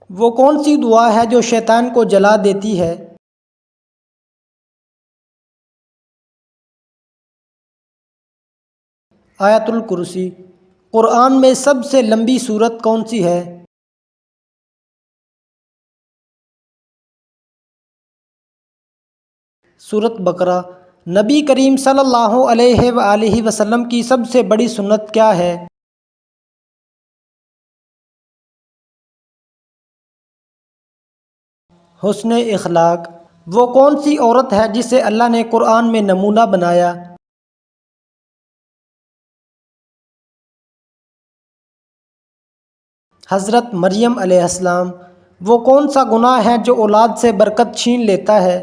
وہ کون سی دعا ہے جو شیطان کو جلا دیتی ہے؟ آیت الکرسی۔ قرآن میں سب سے لمبی سورت کون سی ہے؟ سورت بقرہ۔ نبی کریم صلی اللہ علیہ وآلہ وسلم کی سب سے بڑی سنت کیا ہے؟ حسن اخلاق۔ وہ کون سی عورت ہے جسے اللہ نے قرآن میں نمونہ بنایا؟ حضرت مریم علیہ السلام۔ وہ کون سا گناہ ہے جو اولاد سے برکت چھین لیتا ہے؟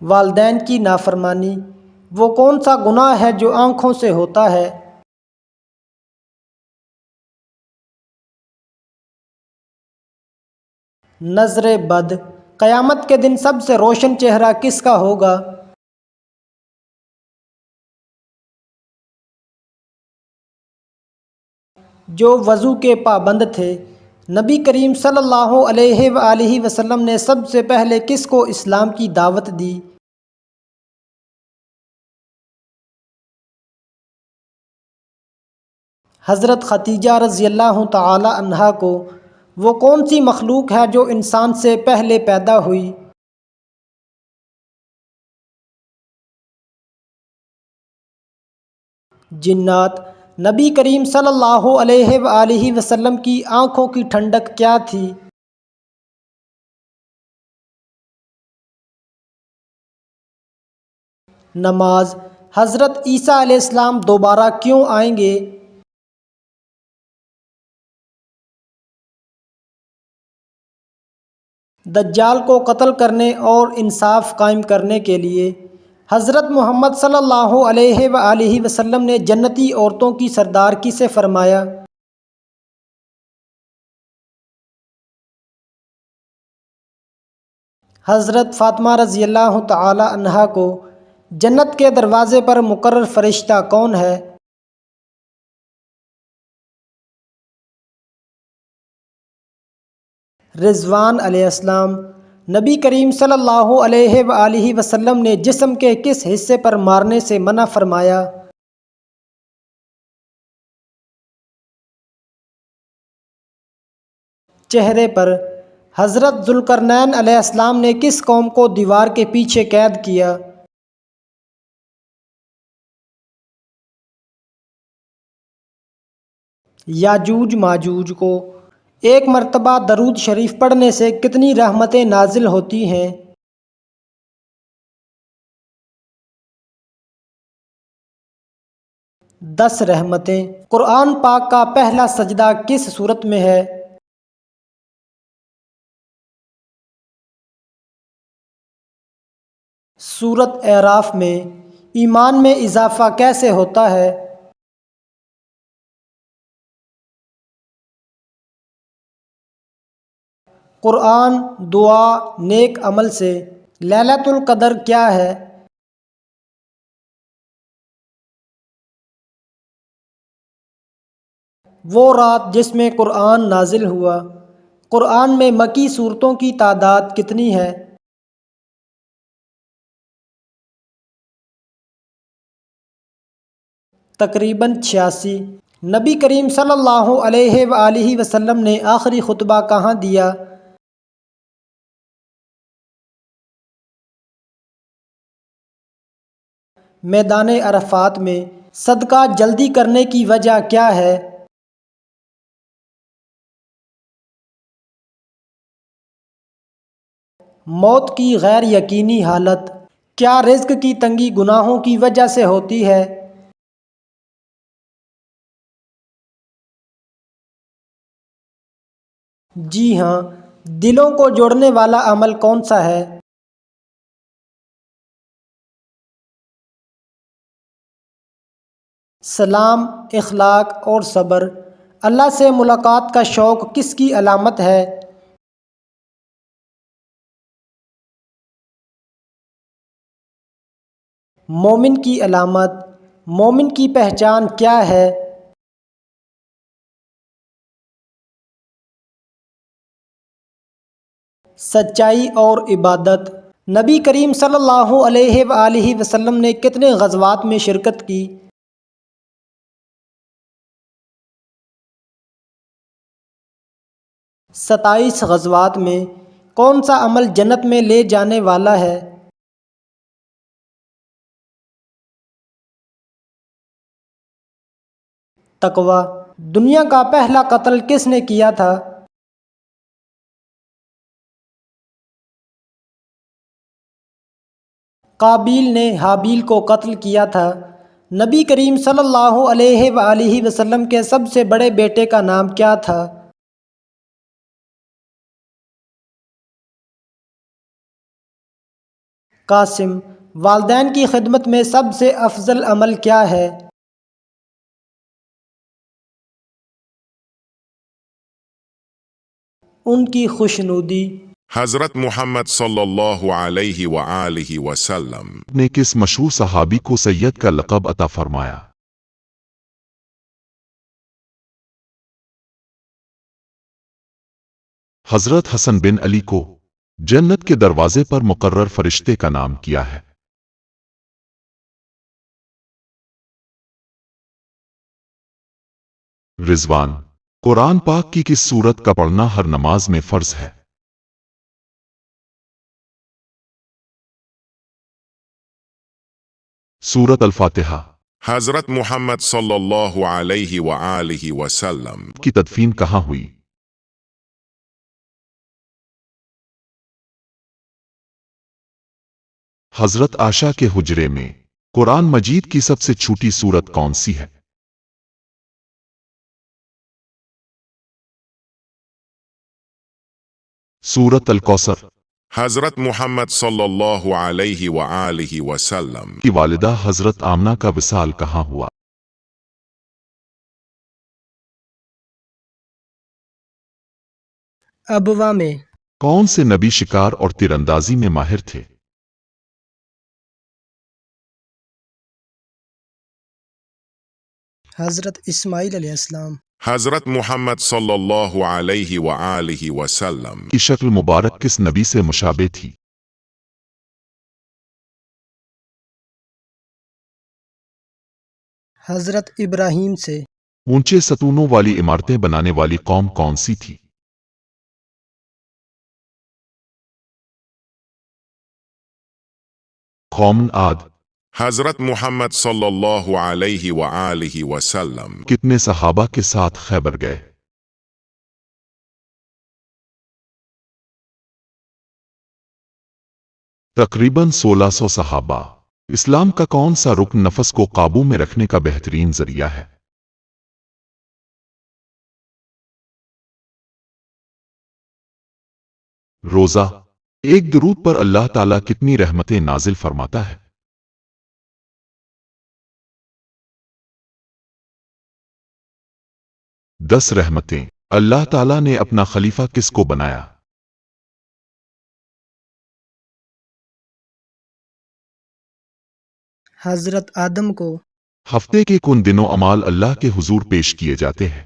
والدین کی نافرمانی۔ وہ کون سا گناہ ہے جو آنکھوں سے ہوتا ہے؟ نظر بد۔ قیامت کے دن سب سے روشن چہرہ کس کا ہوگا؟ جو وضو کے پابند تھے۔ نبی کریم صلی اللہ علیہ وآلہ وسلم نے سب سے پہلے کس کو اسلام کی دعوت دی؟ حضرت خدیجہ رضی اللہ تعالی عنہا کو۔ وہ کون سی مخلوق ہے جو انسان سے پہلے پیدا ہوئی؟ جنات۔ نبی کریم صلی اللہ علیہ وآلہ وسلم کی آنکھوں کی ٹھنڈک کیا تھی؟ نماز۔ حضرت عیسیٰ علیہ السلام دوبارہ کیوں آئیں گے؟ دجال کو قتل کرنے اور انصاف قائم کرنے کے لیے۔ حضرت محمد صلی اللہ علیہ وآلہ وسلم نے جنتی عورتوں کی سردار کسے فرمایا؟ حضرت فاطمہ رضی اللہ تعالی عنہا کو۔ جنت کے دروازے پر مقرر فرشتہ کون ہے؟ رضوان علیہ السلام۔ نبی کریم صلی اللہ علیہ وآلہ وسلم نے جسم کے کس حصے پر مارنے سے منع فرمایا؟ چہرے پر۔ حضرت ذوالقرنین علیہ السلام نے کس قوم کو دیوار کے پیچھے قید کیا؟ 'یاجوج ماجوج کو۔ ایک مرتبہ درود شریف پڑھنے سے کتنی رحمتیں نازل ہوتی ہیں؟ 10 رحمتیں۔ قرآن پاک کا پہلا سجدہ کس سورت میں ہے؟ سورت اعراف میں۔ ایمان میں اضافہ کیسے ہوتا ہے؟ قرآن، دعا، نیک عمل سے۔ لیلۃ القدر کیا ہے؟ وہ رات جس میں قرآن نازل ہوا۔ قرآن میں مکی سورتوں کی تعداد کتنی ہے؟ تقریباً 86۔ نبی کریم صلی اللہ علیہ وآلہ وسلم نے آخری خطبہ کہاں دیا؟ میدان عرفات میں۔ صدقہ جلدی کرنے کی وجہ کیا ہے؟ موت کی غیر یقینی حالت۔ کیا رزق کی تنگی گناہوں کی وجہ سے ہوتی ہے؟ جی ہاں۔ دلوں کو جوڑنے والا عمل کون سا ہے؟ سلام، اخلاق اور صبر۔ اللہ سے ملاقات کا شوق کس کی علامت ہے؟ مومن کی علامت۔ مومن کی پہچان کیا ہے؟ سچائی اور عبادت۔ نبی کریم صلی اللہ علیہ وآلہ وسلم نے کتنے غزوات میں شرکت کی؟ 27 غزوات میں۔ کون سا عمل جنت میں لے جانے والا ہے؟ تقوی۔ دنیا کا پہلا قتل کس نے کیا تھا؟ قابیل نے حابیل کو قتل کیا تھا۔ نبی کریم صلی اللہ علیہ وآلہ وسلم کے سب سے بڑے بیٹے کا نام کیا تھا؟ قاسم۔ والدین کی خدمت میں سب سے افضل عمل کیا ہے؟ ان کی خوشنودی۔ حضرت محمد صلی اللہ علیہ وآلہ وسلم نے کس مشہور صحابی کو سید کا لقب عطا فرمایا؟ حضرت حسن بن علی کو جنت کے دروازے پر مقرر فرشتے کا نام کیا ہے؟ رضوان۔ قرآن پاک کی کس سورت کا پڑھنا ہر نماز میں فرض ہے؟ سورت الفاتحہ۔ حضرت محمد صلی اللہ علیہ وآلہ وسلم کی تدفین کہاں ہوئی؟ حضرت عائشہ کے حجرے میں۔ قرآن مجید کی سب سے چھوٹی سورت کون سی ہے؟ سورت الکوثر۔ حضرت محمد صلی اللہ علیہ وآلہ وسلم کی والدہ حضرت آمنہ کا وصال کہاں ہوا؟ ابوا میں۔ کون سے نبی شکار اور تیر اندازی میں ماہر تھے؟ حضرت اسماعیل علیہ السلام۔ حضرت محمد صلی اللہ علیہ وآلہ وسلم کی شکل مبارک کس نبی سے مشابہ تھی؟ حضرت ابراہیم سے۔ اونچے ستونوں والی عمارتیں بنانے والی قوم کون سی تھی؟ قوم عاد۔ حضرت محمد صلی اللہ علیہ وآلہ وسلم کتنے صحابہ کے ساتھ خیبر گئے؟ تقریباً 1600 صحابہ۔ اسلام کا کون سا رکن نفس کو قابو میں رکھنے کا بہترین ذریعہ ہے؟ روزہ۔ ایک درود پر اللہ تعالیٰ کتنی رحمتیں نازل فرماتا ہے؟ دس رحمتیں۔ اللہ تعالیٰ نے اپنا خلیفہ کس کو بنایا؟ حضرت آدم کو۔ ہفتے کے کن دنوں اعمال اللہ کے حضور پیش کیے جاتے ہیں؟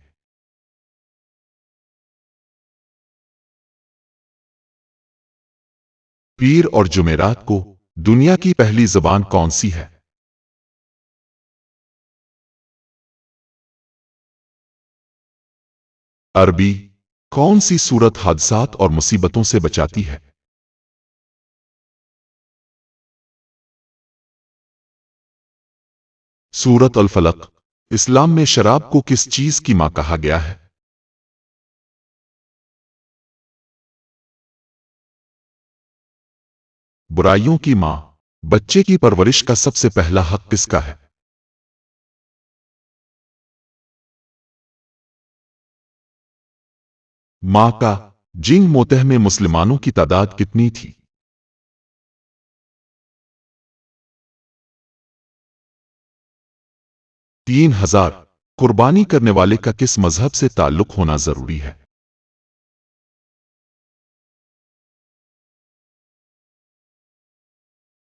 پیر اور جمعرات کو۔ دنیا کی پہلی زبان کون سی ہے؟ عربی۔ کون سی سورت حادثات اور مصیبتوں سے بچاتی ہے؟ سورت الفلق۔ اسلام میں شراب کو کس چیز کی ماں کہا گیا ہے؟ برائیوں کی ماں۔ بچے کی پرورش کا سب سے پہلا حق کس کا ہے؟ ماں کا۔ جنگ موتہ میں مسلمانوں کی تعداد کتنی تھی؟ 3000۔ قربانی کرنے والے کا کس مذہب سے تعلق ہونا ضروری ہے؟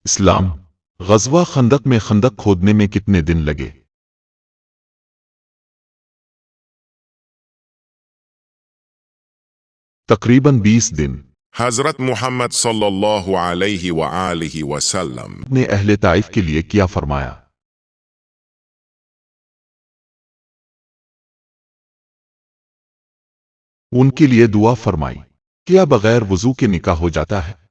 اسلام۔ غزوہ خندق میں خندق کھودنے میں کتنے دن لگے؟ تقریباً 20 دن۔ حضرت محمد صلی اللہ علیہ وآلہ وسلم نے اہل طائف کے لیے کیا فرمایا؟ ان کے لیے دعا فرمائی۔ کیا بغیر وضو کے نکاح ہو جاتا ہے؟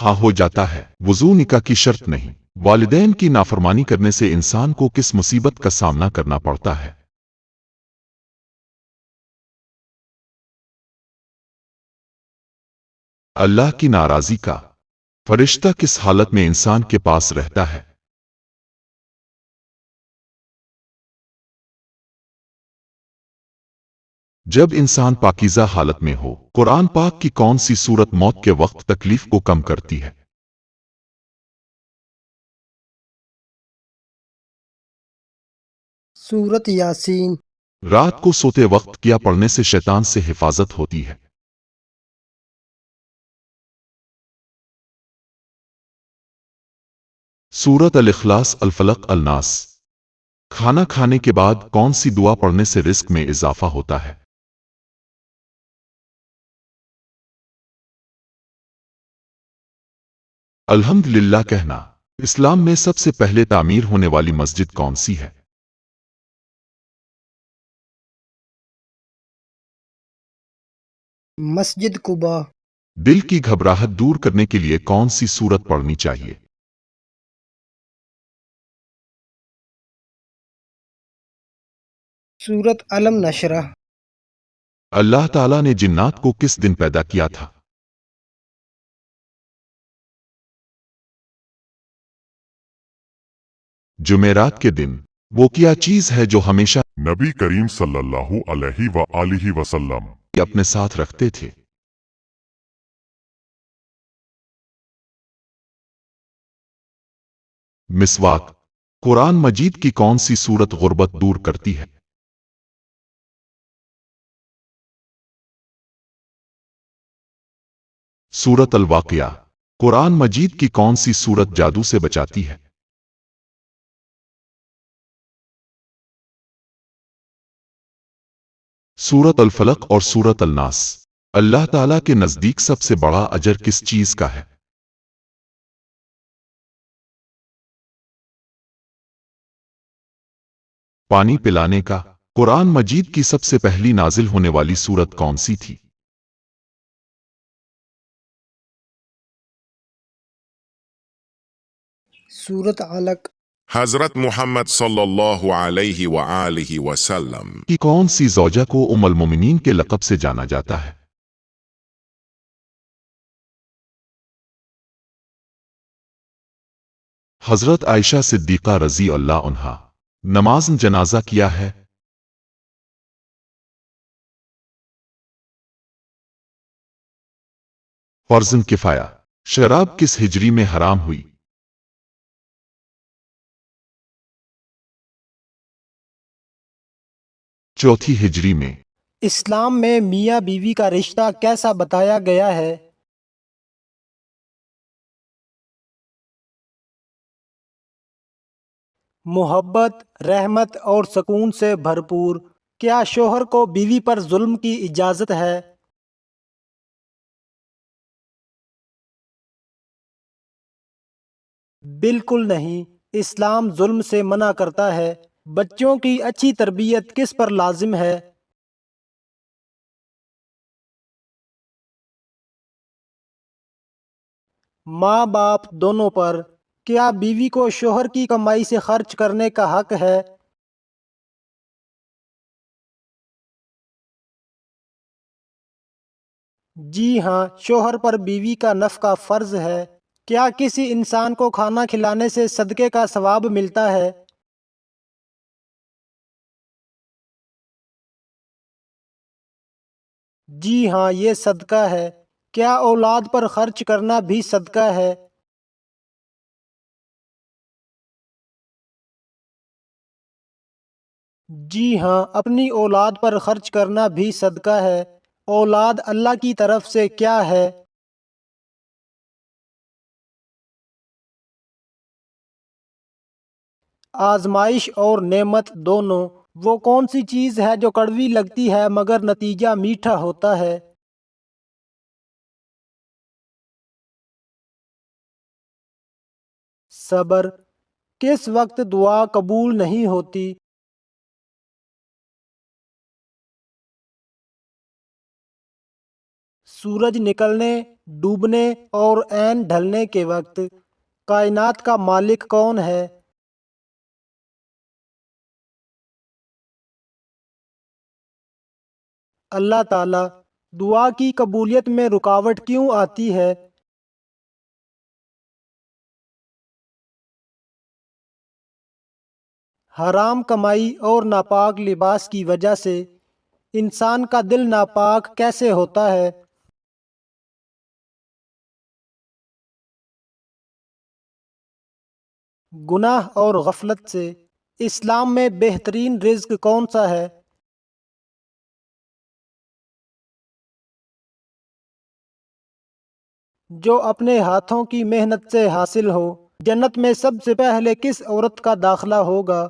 ہاں ہو جاتا ہے، وضو نکاح کی شرط نہیں۔ والدین کی نافرمانی کرنے سے انسان کو کس مصیبت کا سامنا کرنا پڑتا ہے؟ اللہ کی ناراضی کا۔ فرشتہ کس حالت میں انسان کے پاس رہتا ہے؟ جب انسان پاکیزہ حالت میں ہو۔ قرآن پاک کی کون سی سورت موت کے وقت تکلیف کو کم کرتی ہے؟ سورت یاسین۔ رات کو سوتے وقت کیا پڑھنے سے شیطان سے حفاظت ہوتی ہے؟ سورت الاخلاص، الفلق، الناس۔ کھانا کھانے کے بعد کون سی دعا پڑھنے سے رزق میں اضافہ ہوتا ہے؟ الحمدللہ کہنا۔ اسلام میں سب سے پہلے تعمیر ہونے والی مسجد کون سی ہے؟ مسجد قباء۔ دل کی گھبراہٹ دور کرنے کے لیے کون سی سورت پڑھنی چاہیے؟ سورت علم نشرہ۔ اللہ تعالیٰ نے جنات کو کس دن پیدا کیا تھا؟ جمعرات کے دن۔ وہ کیا چیز ہے جو ہمیشہ نبی کریم صلی اللہ علیہ وآلہ وسلم اپنے ساتھ رکھتے تھے؟ مسواک۔ قرآن مجید کی کون سی سورت غربت دور کرتی ہے؟ سورت الواقعہ۔ قرآن مجید کی کون سی سورت جادو سے بچاتی ہے؟ سورت الفلق اور سورت الناس۔ اللہ تعالیٰ کے نزدیک سب سے بڑا اجر کس چیز کا ہے؟ پانی پلانے کا۔ قرآن مجید کی سب سے پہلی نازل ہونے والی سورت کون سی تھی؟ سورت علق۔ حضرت محمد صلی اللہ علیہ وآلہ وسلم کی کون سی زوجہ کو ام المومنین کے لقب سے جانا جاتا ہے؟ حضرت عائشہ صدیقہ رضی اللہ عنہا۔ نماز جنازہ کیا ہے؟ فرض کفایہ۔ شراب کس ہجری میں حرام ہوئی؟ چوتھی ہجری میں۔ اسلام میں میاں بیوی کا رشتہ کیسا بتایا گیا ہے؟ محبت، رحمت اور سکون سے بھرپور۔ کیا شوہر کو بیوی پر ظلم کی اجازت ہے؟ بالکل نہیں، اسلام ظلم سے منع کرتا ہے۔ بچوں کی اچھی تربیت کس پر لازم ہے؟ ماں باپ دونوں پر۔ کیا بیوی کو شوہر کی کمائی سے خرچ کرنے کا حق ہے؟ جی ہاں، شوہر پر بیوی کا نفقہ فرض ہے۔ کیا کسی انسان کو کھانا کھلانے سے صدقے کا ثواب ملتا ہے؟ جی ہاں، یہ صدقہ ہے۔ کیا اولاد پر خرچ کرنا بھی صدقہ ہے؟ جی ہاں، اپنی اولاد پر خرچ کرنا بھی صدقہ ہے۔ اولاد اللہ کی طرف سے کیا ہے؟ آزمائش اور نعمت دونوں، وہ کون سی چیز ہے جو کڑوی لگتی ہے مگر نتیجہ میٹھا ہوتا ہے؟ صبر۔ کس وقت دعا قبول نہیں ہوتی؟ سورج نکلنے، ڈوبنے اور عین ڈھلنے کے وقت۔ کائنات کا مالک کون ہے؟ اللہ تعالی۔ دعا کی قبولیت میں رکاوٹ کیوں آتی ہے؟ حرام کمائی اور ناپاک لباس کی وجہ سے انسان کا دل ناپاک کیسے ہوتا ہے؟ گناہ اور غفلت سے۔ اسلام میں بہترین رزق کون سا ہے؟ جو اپنے ہاتھوں کی محنت سے حاصل ہو۔ جنت میں سب سے پہلے کس عورت کا داخلہ ہوگا؟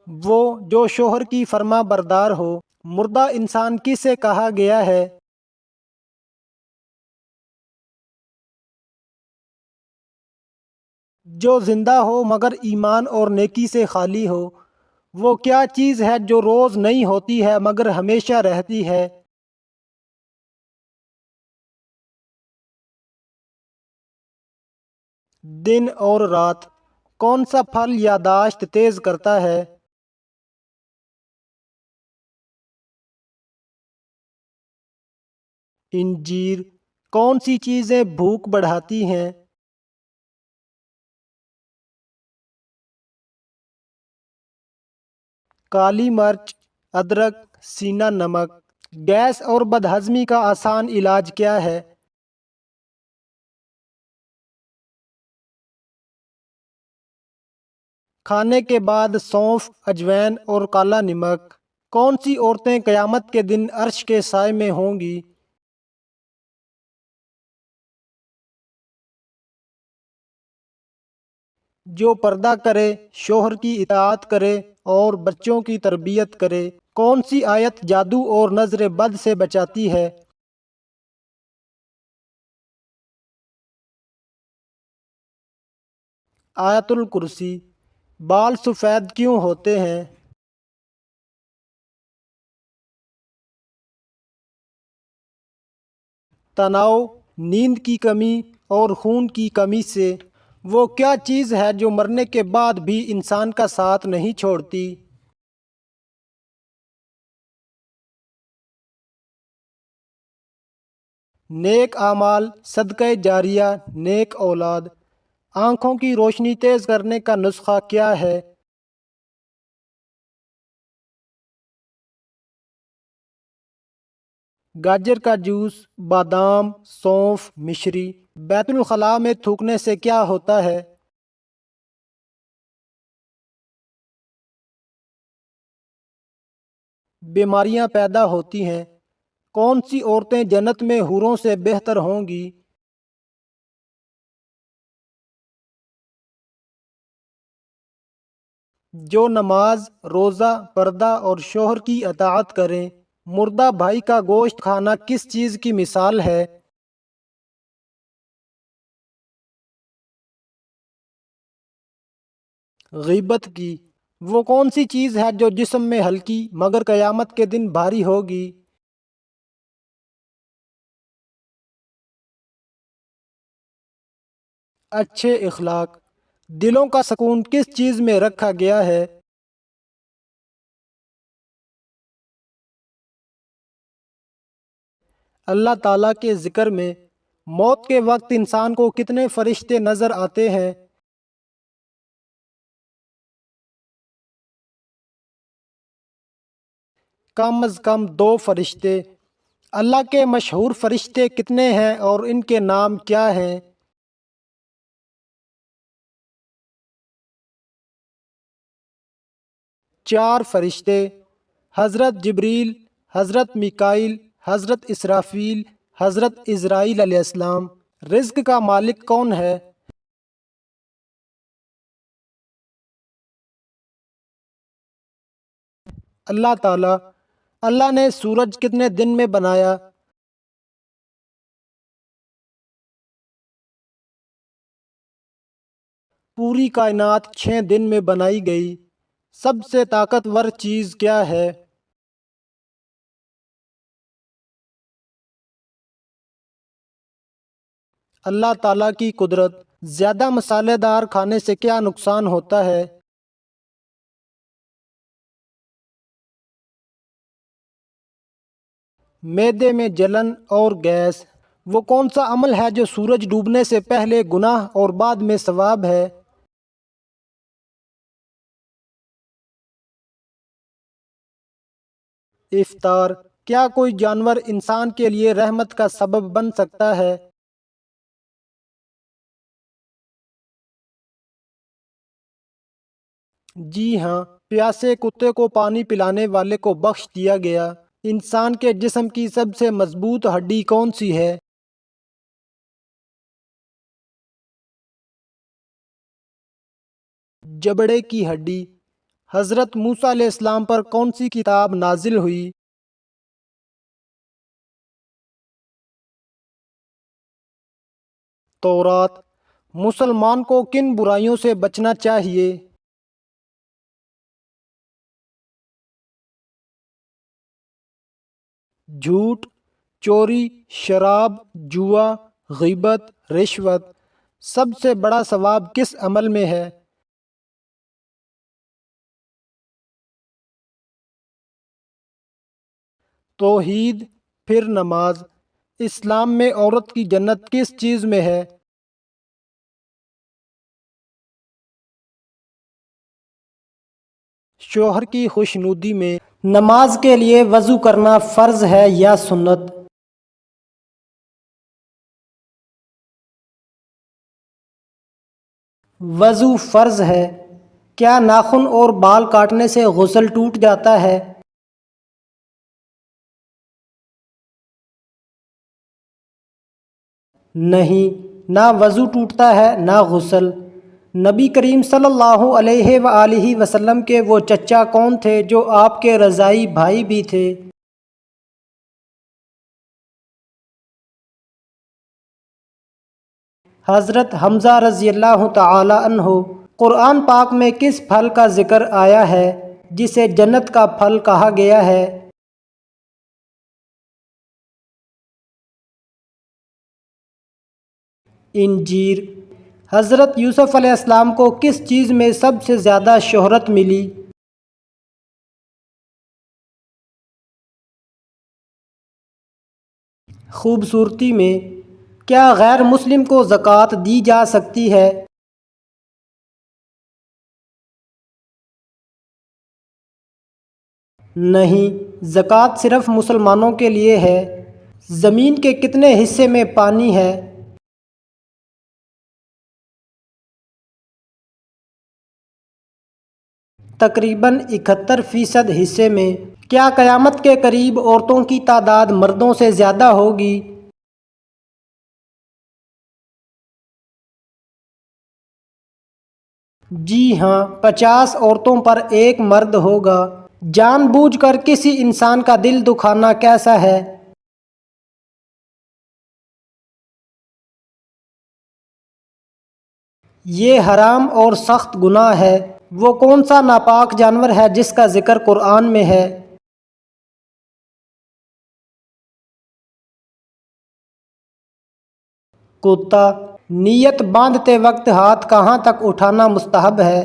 وہ جو شوہر کی فرما بردار ہو۔ مردہ انسان کسے کہا گیا ہے؟ جو زندہ ہو مگر ایمان اور نیکی سے خالی ہو۔ وہ کیا چیز ہے جو روز نہیں ہوتی ہے مگر ہمیشہ رہتی ہے؟ دن اور رات۔ کون سا پھل یاداشت تیز کرتا ہے؟ انجیر۔ کون سی چیزیں بھوک بڑھاتی ہیں؟ کالی مرچ، ادرک، سینا نمک۔ گیس اور بدہضمی کا آسان علاج کیا ہے؟ کھانے کے بعد سونف، اجوائن اور کالا نمک۔ کون سی عورتیں قیامت کے دن عرش کے سائے میں ہوں گی؟ جو پردہ کرے، شوہر کی اطاعت کرے اور بچوں کی تربیت کرے۔ کون سی آیت جادو اور نظر بد سے بچاتی ہے؟ آیت الکرسی۔ بال سفید کیوں ہوتے ہیں؟ تناؤ، نیند کی کمی اور خون کی کمی سے۔ وہ کیا چیز ہے جو مرنے کے بعد بھی انسان کا ساتھ نہیں چھوڑتی؟ نیک اعمال، صدقہ جاریہ، نیک اولاد۔ آنکھوں کی روشنی تیز کرنے کا نسخہ کیا ہے؟ گاجر کا جوس، بادام، سونف، مشری۔ بیت الخلاء میں تھوکنے سے کیا ہوتا ہے؟ بیماریاں پیدا ہوتی ہیں۔ کون سی عورتیں جنت میں حوروں سے بہتر ہوں گی؟ جو نماز، روزہ، پردہ اور شوہر کی اطاعت کریں۔ مردہ بھائی کا گوشت کھانا کس چیز کی مثال ہے؟ غیبت کی۔ وہ کون سی چیز ہے جو جسم میں ہلکی مگر قیامت کے دن بھاری ہوگی؟ اچھے اخلاق۔ دلوں کا سکون کس چیز میں رکھا گیا ہے؟ اللہ تعالیٰ کے ذکر میں۔ موت کے وقت انسان کو کتنے فرشتے نظر آتے ہیں؟ کم از کم 2 فرشتے۔ اللہ کے مشہور فرشتے کتنے ہیں اور ان کے نام کیا ہیں؟ 4 فرشتے، حضرت جبریل، حضرت میکائیل، حضرت اسرافیل، حضرت عزرائیل علیہ السلام۔ رزق کا مالک کون ہے؟ اللہ تعالیٰ۔ اللہ نے سورج کتنے دن میں بنایا؟ پوری کائنات 6 دن میں بنائی گئی۔ سب سے طاقتور چیز کیا ہے؟ اللہ تعالیٰ کی قدرت۔ زیادہ مسالے دار کھانے سے کیا نقصان ہوتا ہے؟ معدے میں جلن اور گیس۔ وہ کون سا عمل ہے جو سورج ڈوبنے سے پہلے گناہ اور بعد میں ثواب ہے؟ افطار۔ کیا کوئی جانور انسان کے لیے رحمت کا سبب بن سکتا ہے؟ جی ہاں، پیاسے کتے کو پانی پلانے والے کو بخش دیا گیا۔ انسان کے جسم کی سب سے مضبوط ہڈی کون سی ہے؟ جبڑے کی ہڈی۔ حضرت موسیٰ علیہ السلام پر کون سی کتاب نازل ہوئی؟ تورات۔ مسلمان کو کن برائیوں سے بچنا چاہیے؟ جھوٹ، چوری، شراب، جوا، غیبت، رشوت۔ سب سے بڑا ثواب کس عمل میں ہے؟ توحید، پھر نماز۔ اسلام میں عورت کی جنت کس چیز میں ہے؟ شوہر کی خوشنودی میں۔ نماز کے لیے وضو کرنا فرض ہے یا سنت؟ وضو فرض ہے۔ کیا ناخن اور بال کاٹنے سے غسل ٹوٹ جاتا ہے؟ نہیں، نہ وضو ٹوٹتا ہے نہ غسل۔ نبی کریم صلی اللہ علیہ وآلہ وسلم کے وہ چچا کون تھے جو آپ کے رضاعی بھائی بھی تھے؟ حضرت حمزہ رضی اللہ تعالی عنہ۔ قرآن پاک میں کس پھل کا ذکر آیا ہے جسے جنت کا پھل کہا گیا ہے؟ انجیر۔ حضرت یوسف علیہ السلام کو کس چیز میں سب سے زیادہ شہرت ملی؟ خوبصورتی میں۔ کیا غیر مسلم کو زکوٰۃ دی جا سکتی ہے؟ نہیں، زکوٰۃ صرف مسلمانوں کے لیے ہے۔ زمین کے کتنے حصے میں پانی ہے؟ تقریباً 71% حصے میں۔ کیا قیامت کے قریب عورتوں کی تعداد مردوں سے زیادہ ہوگی؟ جی ہاں، 50 عورتوں پر ایک مرد ہوگا۔ جان بوجھ کر کسی انسان کا دل دکھانا کیسا ہے؟ یہ حرام اور سخت گناہ ہے۔ وہ کون سا ناپاک جانور ہے جس کا ذکر قرآن میں ہے؟ کتا۔ نیت باندھتے وقت ہاتھ کہاں تک اٹھانا مستحب ہے؟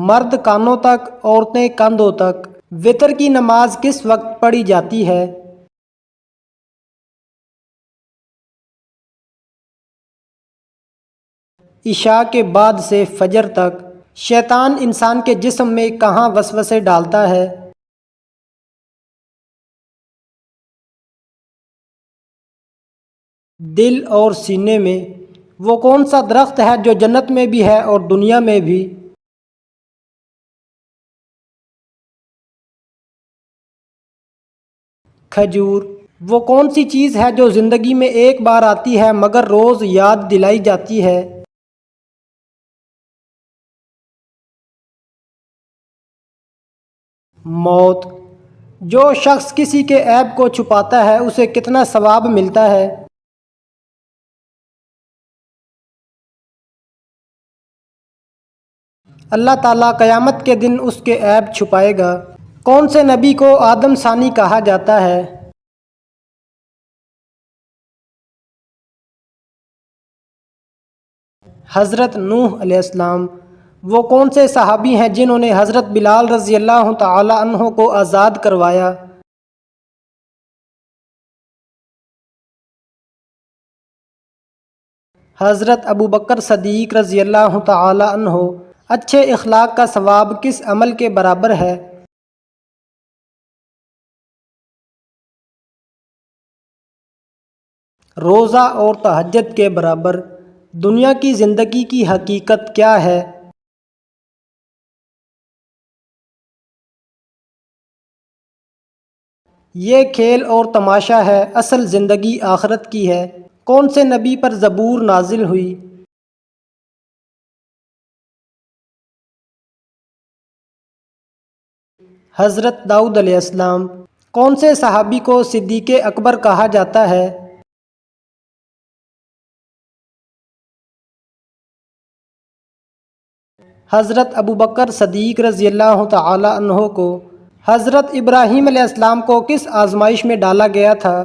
مرد کانوں تک، عورتیں کندھوں تک۔ وتر کی نماز کس وقت پڑھی جاتی ہے؟ عشاء کے بعد سے فجر تک۔ شیطان انسان کے جسم میں کہاں وسوسے ڈالتا ہے؟ دل اور سینے میں۔ وہ کون سا درخت ہے جو جنت میں بھی ہے اور دنیا میں بھی؟ کھجور۔ وہ کون سی چیز ہے جو زندگی میں ایک بار آتی ہے مگر روز یاد دلائی جاتی ہے؟ موت۔ جو شخص کسی کے عیب کو چھپاتا ہے اسے کتنا ثواب ملتا ہے؟ اللہ تعالیٰ قیامت کے دن اس کے عیب چھپائے گا۔ کون سے نبی کو آدم ثانی کہا جاتا ہے؟ حضرت نوح علیہ السلام۔ وہ کون سے صحابی ہیں جنہوں نے حضرت بلال رضی اللہ تعالی عنہ کو آزاد کروایا؟ حضرت ابوبکر صدیق رضی اللہ تعالی عنہ۔ اچھے اخلاق کا ثواب کس عمل کے برابر ہے؟ روزہ اور تہجد کے برابر۔ دنیا کی زندگی کی حقیقت کیا ہے؟ یہ کھیل اور تماشا ہے، اصل زندگی آخرت کی ہے۔ کون سے نبی پر زبور نازل ہوئی؟ حضرت داؤد علیہ السلام۔ کون سے صحابی کو صدیق اکبر کہا جاتا ہے؟ حضرت ابوبکر صدیق رضی اللہ تعالی عنہ کو۔ حضرت ابراہیم علیہ السلام کو کس آزمائش میں ڈالا گیا تھا؟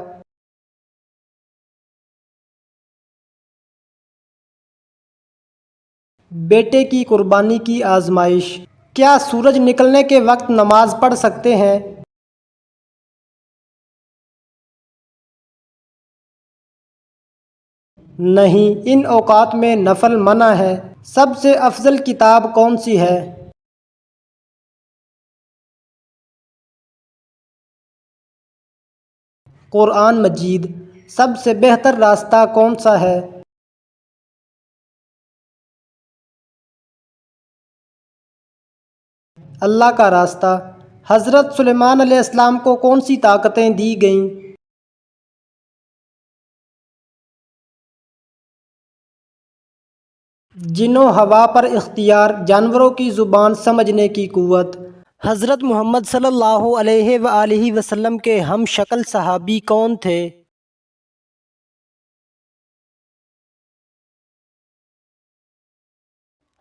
بیٹے کی قربانی کی آزمائش۔ کیا سورج نکلنے کے وقت نماز پڑھ سکتے ہیں؟ نہیں، ان اوقات میں نفل منع ہے۔ سب سے افضل کتاب کون سی ہے؟ قرآن مجید۔ سب سے بہتر راستہ کون سا ہے؟ اللہ کا راستہ۔ حضرت سلیمان علیہ السلام کو کون سی طاقتیں دی گئیں؟ جن و ہوا پر اختیار، جانوروں کی زبان سمجھنے کی قوت۔ حضرت محمد صلی اللہ علیہ وآلہ وسلم کے ہم شکل صحابی کون تھے؟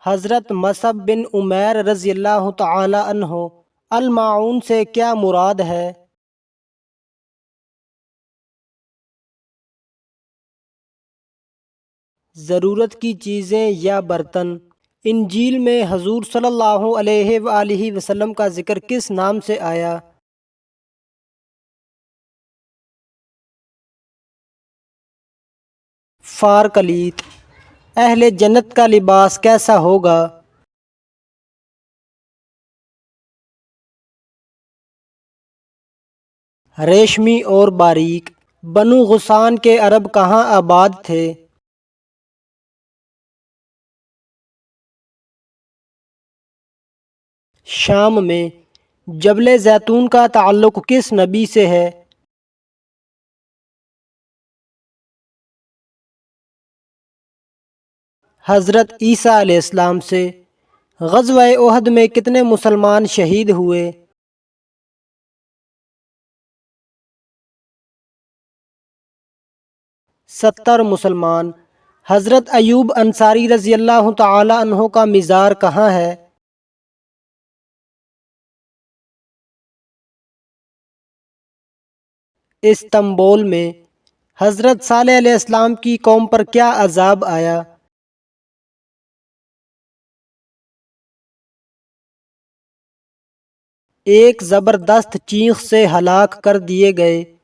حضرت مصعب بن عمیر رضی اللہ تعالی عنہ۔ الماعون سے کیا مراد ہے؟ ضرورت کی چیزیں یا برتن۔ انجیل میں حضور صلی اللہ علیہ وآلہ وسلم کا ذکر کس نام سے آیا؟ فارکلیت۔ اہل جنت کا لباس کیسا ہوگا؟ ریشمی اور باریک۔ بنو غسان کے عرب کہاں آباد تھے؟ شام میں۔ جبل زیتون کا تعلق کس نبی سے ہے؟ حضرت عیسیٰ علیہ السلام سے۔ غزوہ احد میں کتنے مسلمان شہید ہوئے؟ 70 مسلمان۔ حضرت ایوب انصاری رضی اللہ تعالی عنہ کا مزار کہاں ہے؟ استنبول میں۔ حضرت صالح علیہ السلام کی قوم پر کیا عذاب آیا؟ ایک زبردست چیخ سے ہلاک کر دیے گئے۔